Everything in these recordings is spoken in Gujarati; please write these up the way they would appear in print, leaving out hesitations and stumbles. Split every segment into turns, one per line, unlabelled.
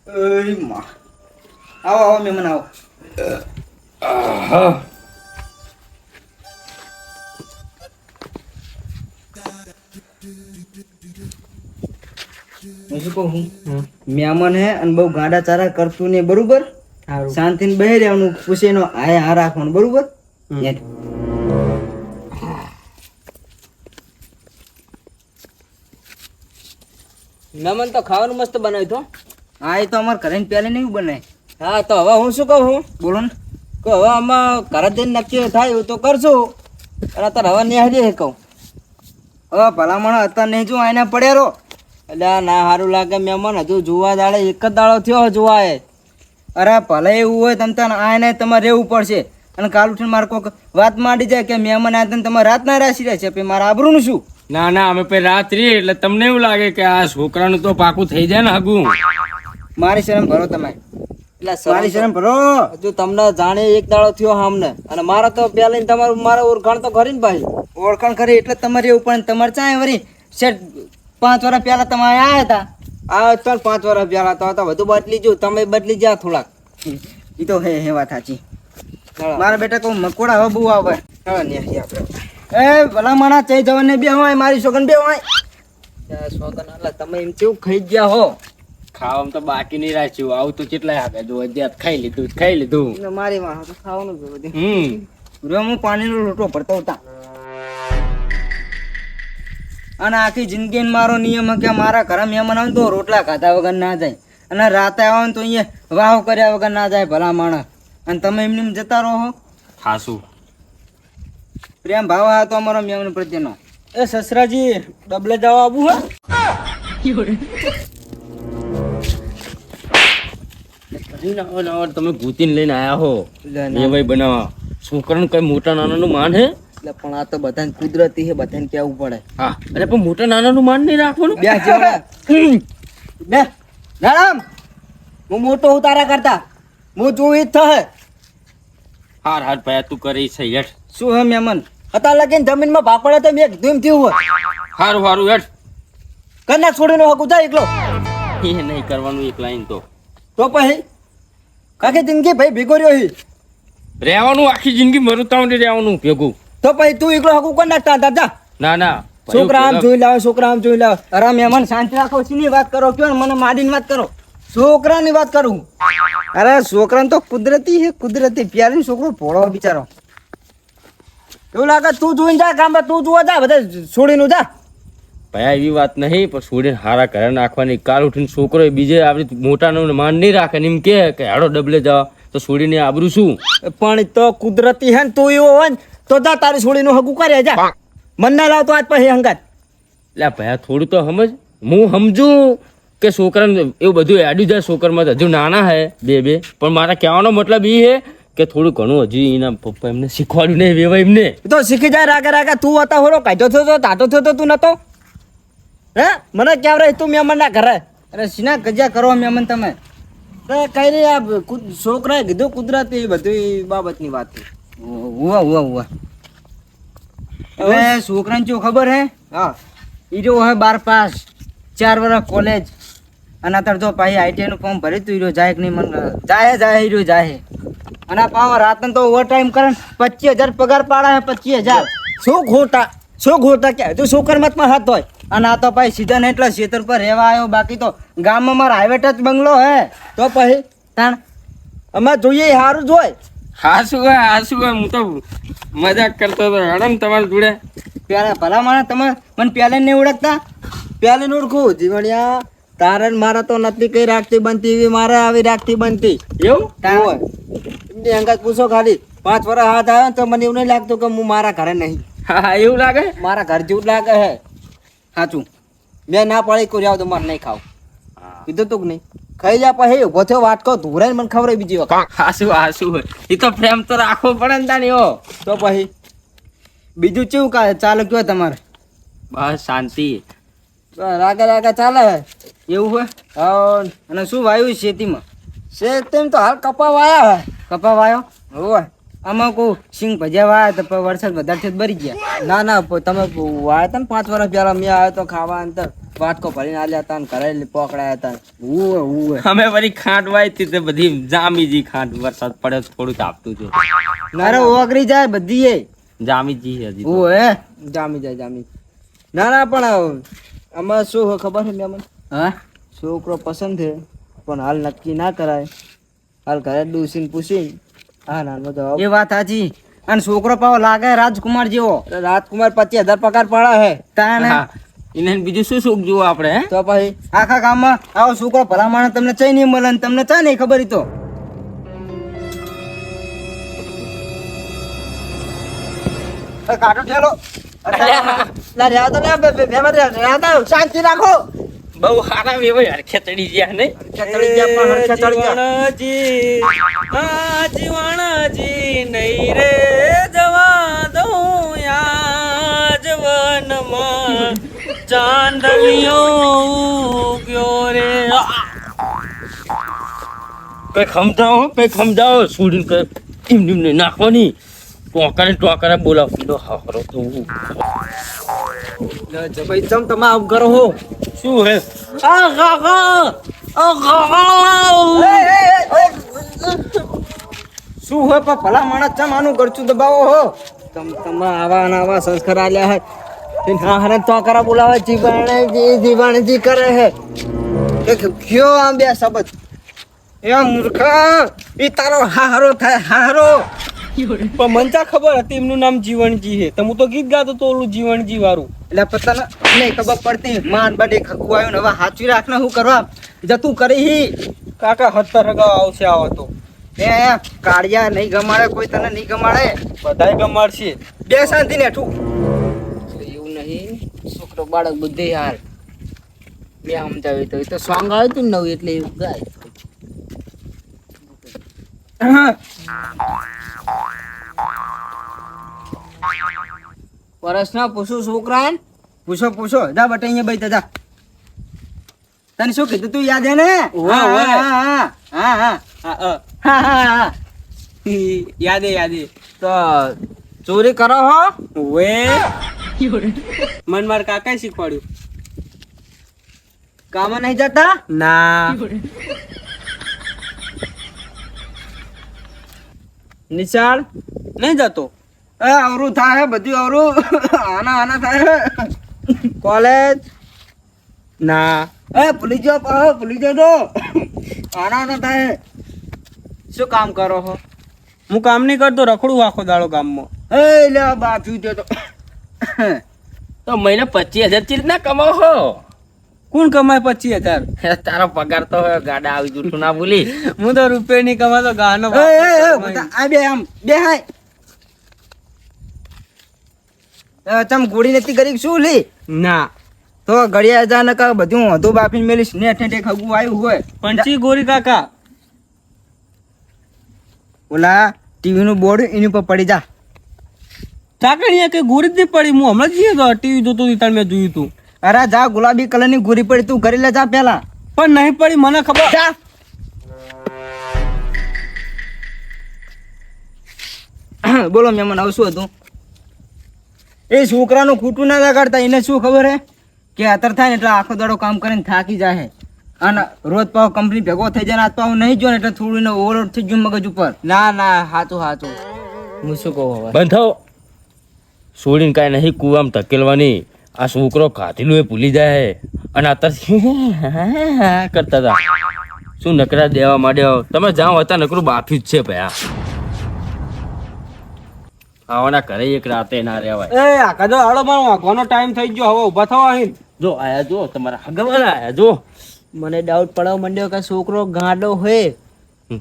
ઓય માં આવો આવો મહેમાન આવો. હું શું કહું મહેમાન હે અને બહુ ગાડા ચારા કરતું ને બરોબર શાંતિને બેહી રહેવાનું પૂછે નો હાય હા રાખવાનું બરોબર.
મહેમાન તો ખાવાનું મસ્ત બનાવ્યું તો.
હા એ તો અમારે ઘરે પહેલે નહીં બનાય.
હા તો હવે હું શું કહું
બોલો ને.
કે હવે આમાં ઘરે જઈને નક્કી થાય એવું તો કરશું અને અત્યારે હવે નિહાળી કહું.
હવે ભલામણ અત્યારે નહીં જો આને પડ્યા રહો.
એટલે ના સારું લાગે મહેમાન હજુ જોવા દાડે એક જ દાડો થયો જોવા એ.
અરે ભલે એવું હોય તમ તાર આને તમારે રહેવું પડશે અને કાલ ઉઠીને મારે કોઈક વાત માંડી જાય કે મહેમાન આ તને તમારે રાત ના રાશી રહેશે પછી મારા આબરૂનું શું.
ના ના અમે પછી રાત રહી એટલે તમને એવું લાગે કે આ છોકરાનું તો પાકું થઈ જાય ને હગું.
મારી શરમ ભરો તમે.
એટલે
મારી શરમ ભરો.
હજુ તમને જાણે એક દાડો થયો સામને અને મારા તો પેલા તમારું મારા ઓળખાણ તો ખરી ને ભાઈ.
ઓળખાણ કરી એટલે તમારે એવું પણ તમારે ચાય વળી શેઠ 5 વર્ષ પહેલા તમે આવ્યા હતા.
આ ચાલ 5 વર્ષ પહેલા તો બધું બદલી જો તમે બદલી જા થોડાક.
એ તો હે વાત સાચી. મારા બેટા કહું મકોડા હવે બહુ આવે. એ ભલા માણા ચઈ જવાને બે હોય મારી છોકન બે હોય.
સોગન એટલે તમે એમ કેવું ખાઈ ગયા હો.
ખાવામાં તો બાકી નહીં રાખ્યું આવું તો કેટલાય આપે જો અધ્યાત ખાઈ લીધું.
મારી માં તો ખાવાનું જ બધું. હું પાણીનો લોટો ભરતો હતા અને આખી જિંદગી મારો નિયમ કે મારા ઘરે મહેમાન આવે તો રોટલા ખાધા વગર ના જાય અને રાતે આવે તો અહીંયા વાવ કર્યા વગર ના જાય ભલા માણસ. અને તમે એમને જતા રહો.
ખાસું
પ્રેમ ભાવ આ તો અમારો મહેમાન પ્રત્યેનો.
એ સસરાજી ડબલે જવા આવું હે.
તમે ભૂતીને લઈને આયા હો એ ભાઈ બનાવવા છોકરાનું કઈ મોટા નાનાનું માન હે.
એટલે પણ આ તો બધાને કુદરતી છે બધાને કેવું પડે.
હા અરે પણ મોટા નાનાનું માન નહીં રાખવાનું.
બે જેવડા બે રામ હું મોટો હું તારા કરતા હું જોઈ જ થશે.
હાર હાર ભાઈ તું કરી છે હેઠ.
શું હે મહેમાન
અત્યારે લગીને જમીનમાં ભાપડે તો મેં કીધું એમ થયું હોય.
હારું હારું હેઠ.
કન્યા છોડીનો હકું જાય એકલો
એ નહીં કરવાનું એક લાઈન તો
પછી આખી જિંદગી ભાઈ ભેગો રહ્યો હી.
રહેવાનું આખી જિંદગી મરું તાવ રહેવાનું ભેગું.
તો પછી તું એકલો હકું કરી નાખતા દાદા.
ના ના
છોકરા આમ જોઈ લાવે છોકરા આમ જોઈ લાવે.
અરે મહેમાન શાંતિ રાખો શીની વાત કરો કયો ને મને માડીની વાત કરો.
છોકરાની વાત કરું.
અરે છોકરાને તો કુદરતી છે કુદરતી પ્યારી છોકરો ભોળો બિચારો.
એવું લાગે તું જોઈને જા ગામમાં તું જોવા જા બધા છોડીનું જા.
ભાઈ એવી વાત નહીં પણ છોડીને હારા ઘરે નાખવાની. કાલ ઉઠીને છોકરો બીજે આપણી મોટાનું માન નહીં રાખે ને એમ કે હાડો ડબલે જવા તો છોડીને આબરું શું.
પણ તો કુદરતી હે ને તું એવો હોય ને તો જા તારી છોડીનું હકું કરે જા. મન ના લાવતો આજ પછી હંગાત.
એટલે ભાઈ થોડું તો સમજ. હું સમજુ કે છોકરાને એવું બધું આડ્યું જાય છોકરામાં હજુ નાના હે બે પણ મારા કહેવાનો મતલબ એ છે કે થોડું ઘણું હજી એના પપ્પા એમને શીખવાડ્યું નહીં વેવા એમને
તો શીખી જાય રાગે તું હતા હોરો કાઢ્યો થયો તાતો થયો તું નતો હે મને ક્યાં રહે તું મહેમાન ના ઘરે.
અરે સીના ગજા કરો મહેમાન તમે.
કઈ નહીં આ છોકરાએ કીધું કુદરતી બધી બાબતની વાત છે.
હુઆ હવે છોકરાને શું ખબર હે.
હા
ઈ જો હે 12 પાસ 4 વર્ષ કોલેજ અને અત્યારે તો પાછી આઈટીઆઈ નું ફોર્મ ભરી તું હીરો જાય કે નહીં મને જાય હીરો જાય અને પાછો રાતને તો ઓવર ટાઈમ કરે 25,000 પગાર પાડા હે 25,000.
શું ખોટા કે તું છોકરમતમાં હાથ હોય.
અને આ તો ભાઈ સીધા ને એટલા ખેતર પર રહેવા આવ્યો બાકી તો ગામમાં મારા હાઈવે ટચ બંગલો હે.
તો પછી
તાણ
અમારે જોઈએ સારું જ હોય.
હા શું હોય હું તો મજાક કરતો હતો હેડો ને તમારી જોડે.
પેલા ભલા માણસ તમે મને પહેલા નહીં ઓળખતા.
પેલી ઓળખું જીવણિયા તારે ને મારે તો નથી કઈ રાખતી બનતી એવી મારે આવી રાખતી બનતી
એવું
હોય. એમની અંગાત પૂછો ખાલી 5 વર્ષ હાથ આવ્યો તો મને એવું નહીં લાગતું કે હું મારા ઘરે નહીં.
હા એવું લાગે.
મારા ઘર જેવું લાગે હે.
સાચું
મેં ના પાડી કોઈ આવ તો મારે નહીં ખાવ કીધું તું કે નહીં ખાઈ જા પછી ઉભો થયો વાટકો ધોરાઈને મને ખવડાવી બીજી વખત.
હાસું હોય એ તો પ્રેમ તો રાખવો પડે ને તાની હો.
તો પછી
બીજું કેવું ચાલુ કયો તમારે.
બસ શાંતિ.
રાગે ચાલે હે
એવું હોય.
હા
અને શું વાયું ખેતીમાં.
તેમ તો હાલ કપા વાયા હે.
કપા વાયો
હોય
આમાં કહું સિંગ ભજ્યા વાયા તો વરસાદ વધારે બરી ગયા.
ના તમે વાયા હતા ને 5 વર્ષ પહેલા મેં આવ્યો તો ખાવા અંતર વાટકો ભરીને આલ્યા હતા ને ઘરે પકડાયા હતા.
ઉવે ઉવે
અમે વળી ખાંડ વાય હતી તે બધી જામીજી ખાંડ વરસાદ પડે તો થોડું તાપતું છે
અરે ઓગરી જાય બધી એ
જામીજી છે હજી તો.
ઉવે
જામી જાય જામી. ના ના પણ આમાં શું હોય ખબર છે મેમન?
હા
છોકરો પસંદ છે પણ હાલ નક્કી ના કરાય. હાલ ઘરે ડૂસીને પૂછીને હા ના જવાબ.
એ વાત સાચી અને છોકરો પાવો લાગે રાજકુમાર જેવો
રાજકુમાર 25,000 પગાર પડે હે.
તાને
હા એને બીજું શું સુખ જુઓ આપણે હે
તો પછી
આખા ગામમાં આવો છોકરો ભલા માણસ તમને ચઈ નહીં મળે ને તમને ચા નહીં ખબર ઈ તો કાઢો ઠેલો
લા રહ્યા તો લે બેમાં રહ્યા તો શાંતિ રાખો.
બહુ સારા વેવાય હરખે ચડી ગયા નહીં
ચડી ગયા પણ હરખે ચડી ગયા.
જીવણજી નહીં રે જવા દઉં યાજ વનમાં ચાંદલિયો ઉગ્યો રે કઈ સમજાવો છોડીને કઈ એમને નાખવાની ટોકરે બોલાવ હારો તો
ભાઈ ચમ તમે આમ કરો હો.
શું હે
શું હોય પણ ભલા માણસ ચમ આનું ગળચું દબાવો હો
તમે આવા ને આવા સંસ્કાર આલ્યા હે. હા હરે તો કરા બોલાવે જીવાણજી કરે હે.
કયો આમ બે શબ્દ એ મૂર્ખા ઈ તારો હારો થાય હારો
પણ મને ચા ખબર હતી એમનું નામ જીવણજી છે તો હું તો ગીત ગાતો તો ઓલું જીવણજી વાળું
એટલે પતા નહીં ખબર પડતી માન બડે ખકુ આવ્યું ને હવે હાચવી રાખને શું કરવા જતું કરી હી
કાકા 70 રગા આવશે આવો તો
એ કાળિયા નહીં ગમાડે કોઈ તને નહીં ગમાડે
બધાય ગમાડશે
બે શાંતિ ને ઠું
એવું નહીં છોકરો બાળક બુદ્ધિ હાર બે સમજાવી તો સોંગ આવ્યું હતું ને નવું એટલે એવું ગાય. પરસના પૂછું છોકરા
પૂછો પૂછો જા બટે અહીંયા બેઠા જા તને શું કીધું તું યાદ હે ને
ઓવે, ઓવે.
હા હા
યાદે
તો ચોરી કરો હો.
વે મન માર કાકા શીખવાડ્યું
કામ નહીં જતા
ના
નિશાળ
નહીં જતો
એ અવરું થાય બધું અવરું આના થાય
કોલેજ
ના
એ ભૂલી જાઓ તો આના થાય
શું કામ કરો હો?
હું કામ નહીં કરતો રખડું આખો દાડો ગામમાં
એ લે બાફી દે તો
તો મહિને 25,000 ચીજ ના કમાવો હો કોણ કમાય 25,000 તારો પગાર તો ગાડા આવી જૂઠું ના બોલી હું તો રૂપિયા નહીં કમાતો ગાનો
એ બધા આ બે આમ બે હાય ચમ ગોળી નથી કરી શું લી
ના
તો ઘડિયા જા નકા બધું વધુ બાફીને મેલીશ ને ઠેઠે ખગું આવ્યું હોય
પંચી ગોરી કાકા
ઓલા ટીવી નું બોર્ડ એની ઉપર પડી જા
ચાકણીયા કે ગોરી જ નહીં પડી હું હમણાં જ ગયો ટીવી જોતો તાર મેં જોયું તું
અરે જા ગુલાબી કલર ની ગોરી પડી તું કરી લે જા પેલા
પણ નહીં પડી મને ખબર
જા બોલો મહેમાન આવું શું હતું એ છોકરાનું ખોટું ના લગાડતા એને શું ખબર હે કે અતર થાય ને એટલે આખો દાડો કામ કરીને થાકી જાય અને રોજ પાવ કંપની ભેગો થઈ જાય ને આજ પાવ નહીં જો ને એટલે થોડું એને ઓવરલોડ થઈ ગયું મગજ ઉપર
ના ના હાચું હું શું કહું હવે?
બંધ થાવ છોડીને કાંઈ નહીં કુવામાં ધકેલવાની આ છોકરો ખાધેલું એ ભૂલી જાય અને અત્યારે કરતા હતા શું નકરા દેવા માંડ્યો તમે જાઓ હતા નકરું બાફી જ છે ભયા આવવાના ઘરે એક રાતે ના રહેવાય
એ આખા જો હાલો મારો વાંખવાનો ટાઈમ થઈ ગયો હવે ઊભા થવા અહીં
જો આયા જો તમારા હગવાના આયા જો
મને ડાઉટ પડવા માંડ્યો કે છોકરો ગાંડો હોય.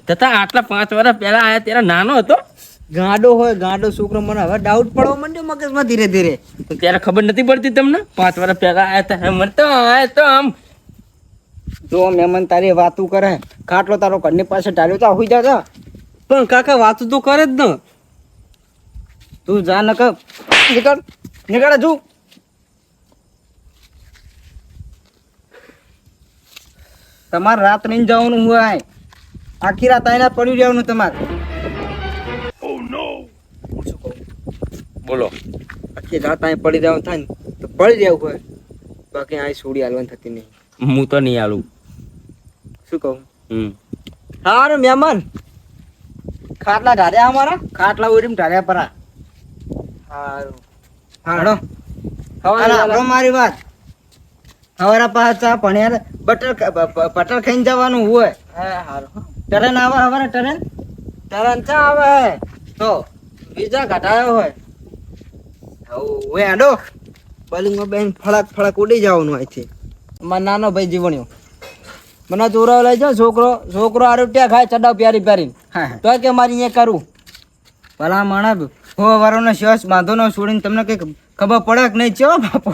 તથા આટલા 5 વર્ષ પહેલા આયા ત્યારે નાનો હતો
ગાંડો છોકરો મને હવે ડાઉટ પડવા માંડ્યો મગજમાં ધીરે ધીરે.
તો ત્યારે ખબર નથી પડતી તમને 5 વર્ષ પહેલા આયા હતા મને તો આયા તો આમ
જો મહેમાન તારી વાતું કરે ખાટલો તારો ઘરની પાસે ટાળ્યો તો હોઈ જા
પણ કાકા વાતું તો કરે જ ને.
તું જા નક નીકળ જુ તમારે રાત નહીં જવાનું હોય આખી રાત આઈને પડ્યું રહેવાનું તમારે
બોલો
આખી રાત અહીં પડી રહેવાનું થાય ને તો પડી રહેવું હોય
બાકી આ છોડી હાલવાની થતી નહીં.
હું તો નહીં આલું.
શું કહું?
સારું મહેમાન ખાટલા ઢાર્યા અમારા ખાટલા ઉડીને ઢાર્યા પરા
સારું.
હાડો આપણો મારી વાત હવારા પાછા ભણ્યા બટર ખાઈને જવાનું હોય
હા સારું.
ટ્રેન આવે હવારે ટ્રેન
તરંત આવે
તો બીજા ઘટાયો હોય હવે આડો
બલિંગમાં બેન ફળક ફળક ઉડી જવાનું અહીંથી.
મારો નાનો ભાઈ જીવણ્યો મને ચોરાવ લઈ જાઓ છોકરો આ રોટિયા ખાય ચડાવ પ્યારી પ્યારી તો કે મારી અહીંયા કરું ભલા માણા હો વારોનો શ્વાસ બાંધો નો છોડીને તમને કઈ ખબર પડે કે નહીં ચો બાપો